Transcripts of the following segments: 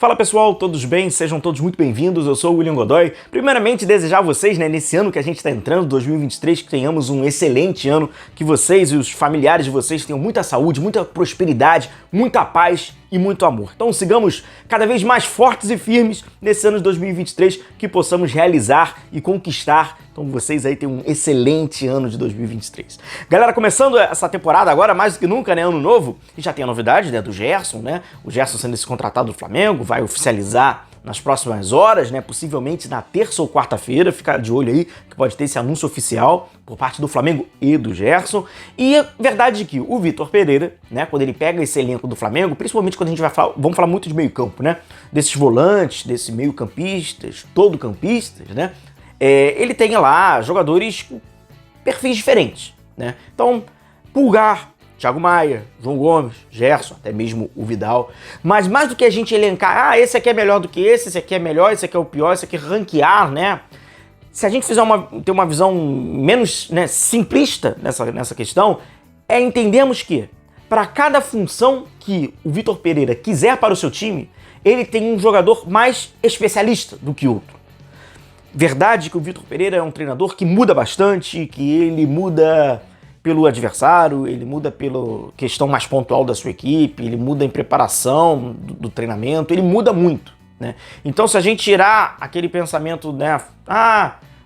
Fala pessoal, todos bem? Sejam todos muito bem-vindos, eu sou o William Godoy. Primeiramente, desejar a vocês, nesse ano que a gente está entrando, 2023, que tenhamos um excelente ano, que vocês e os familiares de vocês tenham muita saúde, muita prosperidade, muita paz e muito amor. Então sigamos cada vez mais fortes e firmes nesse ano de 2023, que possamos realizar e conquistar. Então vocês aí tenham um excelente ano de 2023. Galera, começando essa temporada agora, mais do que nunca, ano novo, e já tem a novidade, do Gerson, O Gerson sendo esse contratado do Flamengo, vai oficializar nas próximas horas, possivelmente na terça ou quarta-feira, fica de olho aí, que pode ter esse anúncio oficial por parte do Flamengo e do Gerson. E é verdade que o Vitor Pereira, quando ele pega esse elenco do Flamengo, principalmente quando a gente vai falar, vamos falar muito de meio campo, desses volantes, desses meio campistas, todo campistas, ele tem lá jogadores com perfis diferentes, Então, Pulgar, Thiago Maia, João Gomes, Gerson, até mesmo o Vidal. Mas mais do que a gente elencar, esse aqui é melhor do que esse aqui é melhor, esse aqui é o pior, esse aqui é ranquear, Se a gente fizer ter uma visão menos simplista nessa questão, entendermos que para cada função que o Vitor Pereira quiser para o seu time, ele tem um jogador mais especialista do que outro. Verdade que o Vitor Pereira é um treinador que muda bastante, que ele muda pelo adversário, ele muda pela questão mais pontual da sua equipe, ele muda em preparação do treinamento, ele muda muito, Então, se a gente tirar aquele pensamento,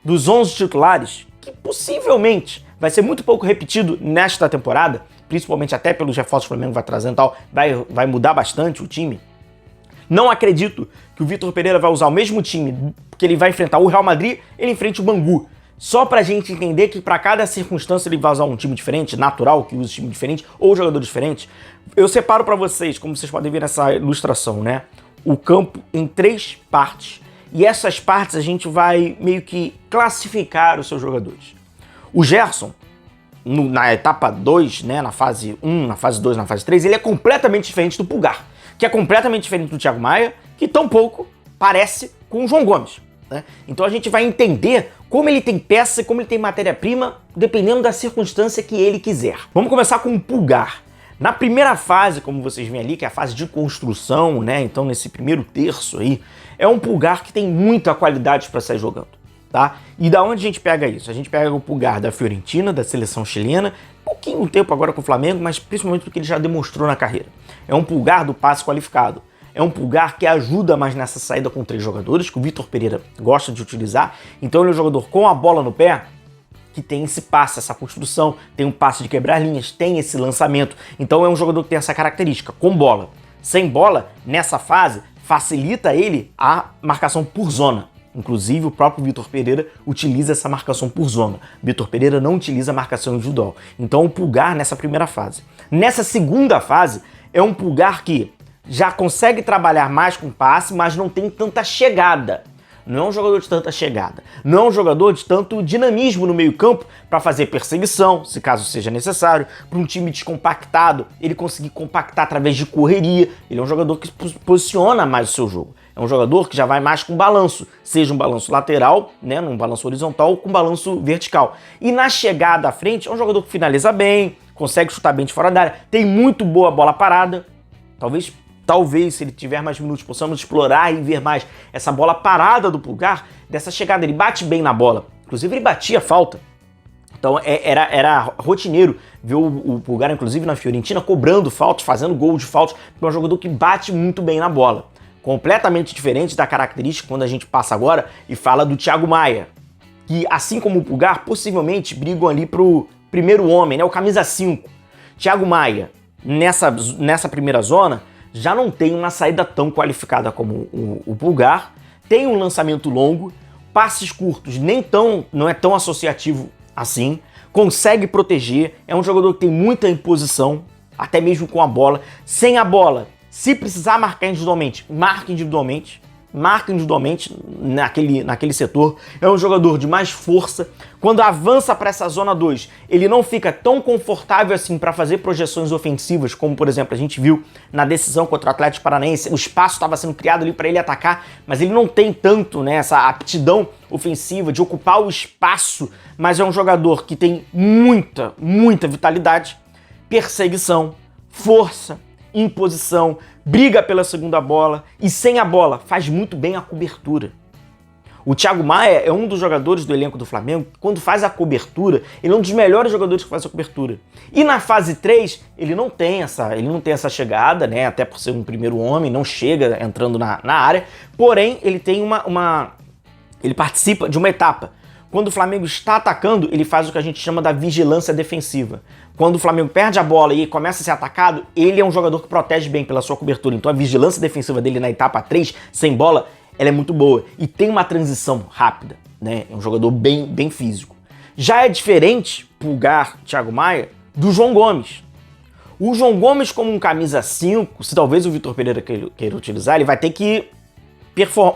dos 11 titulares, que possivelmente vai ser muito pouco repetido nesta temporada, principalmente até pelos reforços que o Flamengo vai trazendo e tal, vai mudar bastante o time. Não acredito que o Vitor Pereira vai usar o mesmo time que ele vai enfrentar o Real Madrid, ele enfrente o Bangu. Só pra gente entender que para cada circunstância ele vai usar um time diferente, natural, que use time diferente, ou jogador diferente. Eu separo para vocês, como vocês podem ver nessa ilustração, o campo em 3 partes. E essas partes a gente vai meio que classificar os seus jogadores. O Gerson, na etapa 2, na fase 1, na fase 2, na fase 3, ele é completamente diferente do Pulgar, que é completamente diferente do Thiago Maia, que tampouco parece com o João Gomes. Então a gente vai entender como ele tem peça, como ele tem matéria-prima, dependendo da circunstância que ele quiser. Vamos começar com o Pulgar. Na primeira fase, como vocês veem ali, que é a fase de construção, então nesse primeiro terço aí, é um Pulgar que tem muita qualidade para sair jogando, E da onde a gente pega isso? A gente pega o Pulgar da Fiorentina, da seleção chilena, pouquinho tempo agora com o Flamengo, mas principalmente porque ele já demonstrou na carreira. É um Pulgar do passe qualificado. É um Pulgar que ajuda mais nessa saída com 3 jogadores, que o Vitor Pereira gosta de utilizar. Então ele é um jogador com a bola no pé, que tem esse passe, essa construção, tem um passe de quebrar linhas, tem esse lançamento. Então é um jogador que tem essa característica, com bola. Sem bola, nessa fase, facilita ele a marcação por zona. Inclusive, o próprio Vitor Pereira utiliza essa marcação por zona. Vitor Pereira não utiliza a marcação individual. Então, o Pulgar nessa primeira fase. Nessa segunda fase, é um Pulgar que já consegue trabalhar mais com passe, mas não tem tanta chegada. Não é um jogador de tanta chegada. Não é um jogador de tanto dinamismo no meio-campo para fazer perseguição, se caso seja necessário. Para um time descompactado, ele conseguir compactar através de correria. Ele é um jogador que posiciona mais o seu jogo. É um jogador que já vai mais com balanço, seja um balanço lateral, num balanço horizontal ou com balanço vertical. E na chegada à frente, é um jogador que finaliza bem, consegue chutar bem de fora da área, tem muito boa bola parada. Talvez, se ele tiver mais minutos, possamos explorar e ver mais essa bola parada do Pulgar, dessa chegada. Ele bate bem na bola. Inclusive, ele batia falta. Então, era rotineiro ver o Pulgar, inclusive, na Fiorentina, cobrando faltas, fazendo gol de faltas, porque é um jogador que bate muito bem na bola. Completamente diferente da característica quando a gente passa agora e fala do Thiago Maia, que, assim como o Pulgar, possivelmente brigam ali pro primeiro homem, o camisa 5. Thiago Maia, nessa primeira zona, já não tem uma saída tão qualificada como o Pulgar, tem um lançamento longo, passes curtos não é tão associativo assim, consegue proteger, é um jogador que tem muita imposição, até mesmo com a bola. Sem a bola, se precisar marcar individualmente, marca individualmente naquele setor. É um jogador de mais força. Quando avança para essa zona 2, ele não fica tão confortável assim para fazer projeções ofensivas, como, por exemplo, a gente viu na decisão contra o Atlético Paranaense. O espaço estava sendo criado ali para ele atacar, mas ele não tem tanto essa aptidão ofensiva de ocupar o espaço, mas é um jogador que tem muita vitalidade, perseguição, força, em posição, briga pela segunda bola e sem a bola faz muito bem a cobertura. O Thiago Maia é um dos jogadores do elenco do Flamengo que, quando faz a cobertura, ele é um dos melhores jogadores que faz a cobertura. E na fase 3, ele não tem essa chegada, né? Até por ser um primeiro homem, não chega entrando na área. Porém, ele tem ele participa de uma etapa. Quando o Flamengo está atacando, ele faz o que a gente chama da vigilância defensiva. Quando o Flamengo perde a bola e começa a ser atacado, ele é um jogador que protege bem pela sua cobertura. Então a vigilância defensiva dele na etapa 3, sem bola, ela é muito boa. E tem uma transição rápida, né? É um jogador bem físico. Já é diferente, Pulgar, Thiago Maia, do João Gomes. O João Gomes, como um camisa 5, se talvez o Vitor Pereira queira utilizar, ele vai ter que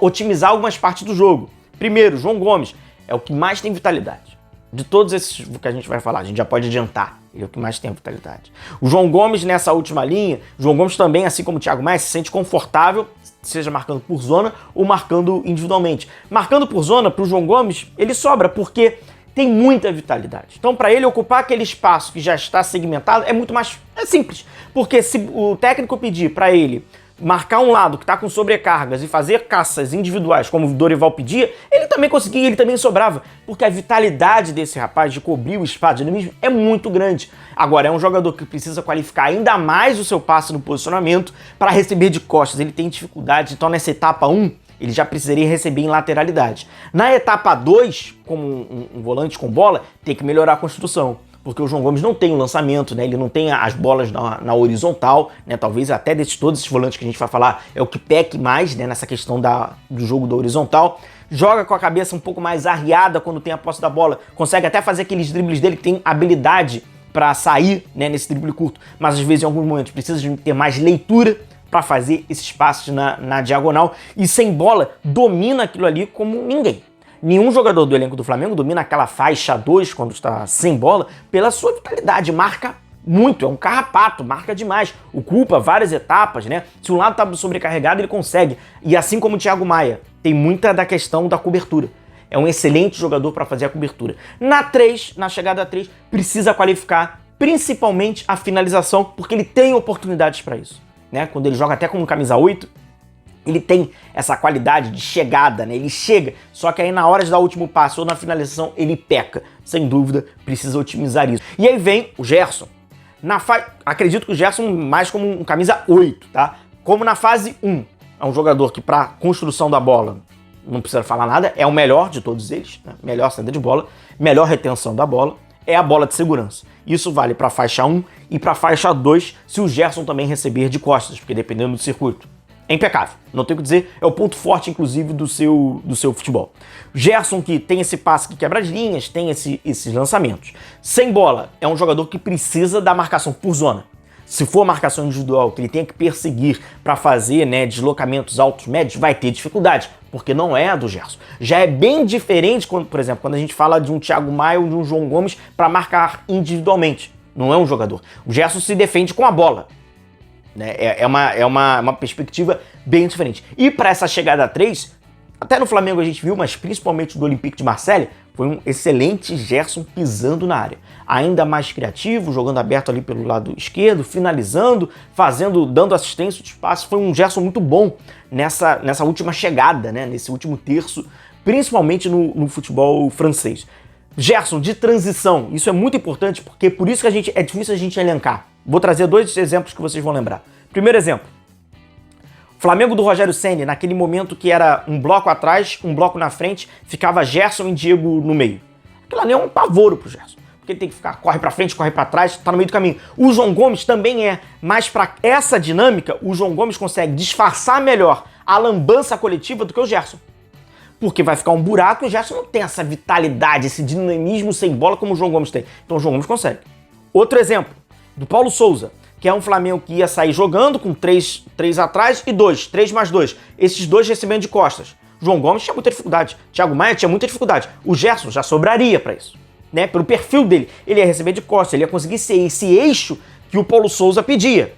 otimizar algumas partes do jogo. Primeiro, João Gomes é o que mais tem vitalidade. De todos esses que a gente vai falar, a gente já pode adiantar. Ele é o que mais tem vitalidade. O João Gomes, nessa última linha, o João Gomes também, assim como o Thiago Maia, se sente confortável, seja marcando por zona ou marcando individualmente. Marcando por zona, para o João Gomes, ele sobra, porque tem muita vitalidade. Então, para ele ocupar aquele espaço que já está segmentado, é muito mais simples. Porque se o técnico pedir para ele marcar um lado que está com sobrecargas e fazer caças individuais, como o Dorival pedia, ele também conseguia, ele também sobrava, porque a vitalidade desse rapaz de cobrir o espaço de dinamismo é muito grande. Agora, é um jogador que precisa qualificar ainda mais o seu passe no posicionamento para receber de costas. Ele tem dificuldade, então nessa etapa 1, ele já precisaria receber em lateralidade. Na etapa 2, como um volante com bola, tem que melhorar a construção. Porque o João Gomes não tem o lançamento, né? Ele não tem as bolas na horizontal, né? Talvez até todos esses volantes que a gente vai falar é o que peque mais, né? Nessa questão do jogo da horizontal. Joga com a cabeça um pouco mais arriada quando tem a posse da bola, consegue até fazer aqueles dribles dele que tem habilidade para sair, né? Nesse drible curto, mas às vezes em alguns momentos precisa de ter mais leitura para fazer esses passes na diagonal, e sem bola domina aquilo ali como ninguém. Nenhum jogador do elenco do Flamengo domina aquela faixa 2 quando está sem bola pela sua vitalidade, marca muito, é um carrapato, marca demais, ocupa várias etapas, né? Se um lado está sobrecarregado, ele consegue. E assim como o Thiago Maia, tem muita da questão da cobertura. É um excelente jogador para fazer a cobertura. Na chegada 3, precisa qualificar principalmente a finalização, porque ele tem oportunidades para isso, né? Quando ele joga até como camisa 8, ele tem essa qualidade de chegada, né? Ele chega, só que aí na hora de dar o último passo ou na finalização ele peca. Sem dúvida, precisa otimizar isso. E aí vem o Gerson. Acredito que o Gerson mais como um camisa 8, tá? Como na fase 1. É um jogador que para construção da bola, não precisa falar nada, é o melhor de todos eles, né? Melhor saída de bola, melhor retenção da bola, é a bola de segurança. Isso vale para a faixa 1 e para a faixa 2 se o Gerson também receber de costas, porque dependendo do circuito. É impecável, não tenho o que dizer, é o ponto forte, inclusive, do seu futebol. Gerson, que tem esse passe que quebra as linhas, tem esses lançamentos. Sem bola, é um jogador que precisa da marcação por zona. Se for marcação individual, que ele tenha que perseguir para fazer, né, deslocamentos altos, médios, vai ter dificuldade, porque não é a do Gerson. Já é bem diferente, por exemplo, quando a gente fala de um Thiago Maia ou de um João Gomes para marcar individualmente. Não é um jogador. O Gerson se defende com a bola. É uma perspectiva bem diferente. E para essa chegada a 3, até no Flamengo a gente viu, mas principalmente do Olympique de Marseille, foi um excelente Gerson pisando na área. Ainda mais criativo, jogando aberto ali pelo lado esquerdo, finalizando, dando assistência de espaço. Foi um Gerson muito bom nessa última chegada, né? Nesse último terço, principalmente no futebol francês. Gerson, de transição, isso é muito importante, porque por isso que é difícil a gente elencar. Vou trazer 2 exemplos que vocês vão lembrar. Primeiro exemplo, Flamengo do Rogério Ceni, naquele momento que era um bloco atrás, um bloco na frente, ficava Gerson e Diego no meio. Aquilo ali é um pavoro pro Gerson, porque ele tem que corre pra frente, corre pra trás, tá no meio do caminho. O João Gomes também mas para essa dinâmica, o João Gomes consegue disfarçar melhor a lambança coletiva do que o Gerson. Porque vai ficar um buraco e o Gerson não tem essa vitalidade, esse dinamismo sem bola como o João Gomes tem. Então o João Gomes consegue. Outro exemplo, do Paulo Souza, que é um Flamengo que ia sair jogando com 3 atrás e 3 mais 2. Esses 2 recebendo de costas. João Gomes tinha muita dificuldade. Thiago Maia tinha muita dificuldade. O Gerson já sobraria para isso, né? Pelo perfil dele. Ele ia receber de costas, ele ia conseguir ser esse eixo que o Paulo Souza pedia.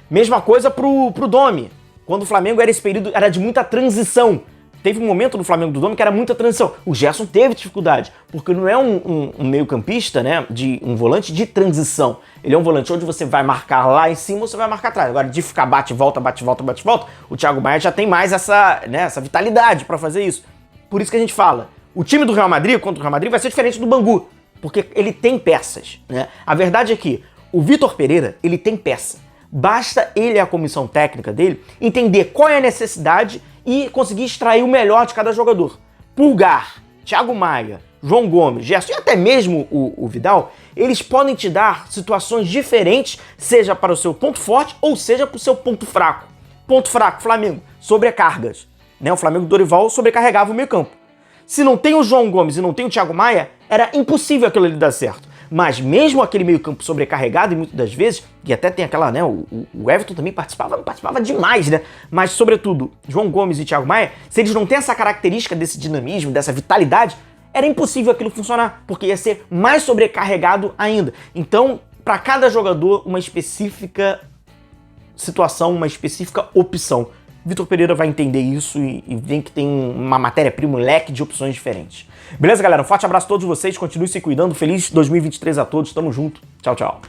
Mesma coisa pro Domi. Quando o Flamengo era esse período, era de muita transição. teve um momento no Flamengo do Dome que era muita transição. O Gerson teve dificuldade, porque não é um meio-campista, né, um volante de transição. Ele é um volante onde você vai marcar lá em cima ou você vai marcar atrás. Agora, de ficar bate, volta, o Thiago Maia já tem mais essa vitalidade para fazer isso. Por isso que a gente fala, o time do Real Madrid contra o Real Madrid vai ser diferente do Bangu, porque ele tem peças, né? A verdade é que o Vitor Pereira, ele tem peça. Basta ele e a comissão técnica dele entender qual é a necessidade e conseguir extrair o melhor de cada jogador. Pulgar, Thiago Maia, João Gomes, Gerson e até mesmo o Vidal, eles podem te dar situações diferentes, seja para o seu ponto forte ou seja para o seu ponto fraco. Ponto fraco, Flamengo, sobrecargas. Né? O Flamengo do Dorival sobrecarregava o meio campo. Se não tem o João Gomes e não tem o Thiago Maia, era impossível aquilo ali dar certo. Mas mesmo aquele meio campo sobrecarregado, e muitas das vezes, e até tem aquela, né, o Everton também participava demais, né? Mas, sobretudo, João Gomes e Thiago Maia, se eles não têm essa característica desse dinamismo, dessa vitalidade, era impossível aquilo funcionar, porque ia ser mais sobrecarregado ainda. Então, para cada jogador, uma específica situação, uma específica opção. Vitor Pereira vai entender isso e vem que tem uma matéria-prima, um leque de opções diferentes. Beleza, galera? Um forte abraço a todos vocês, continue se cuidando, feliz 2023 a todos, tamo junto, tchau, tchau.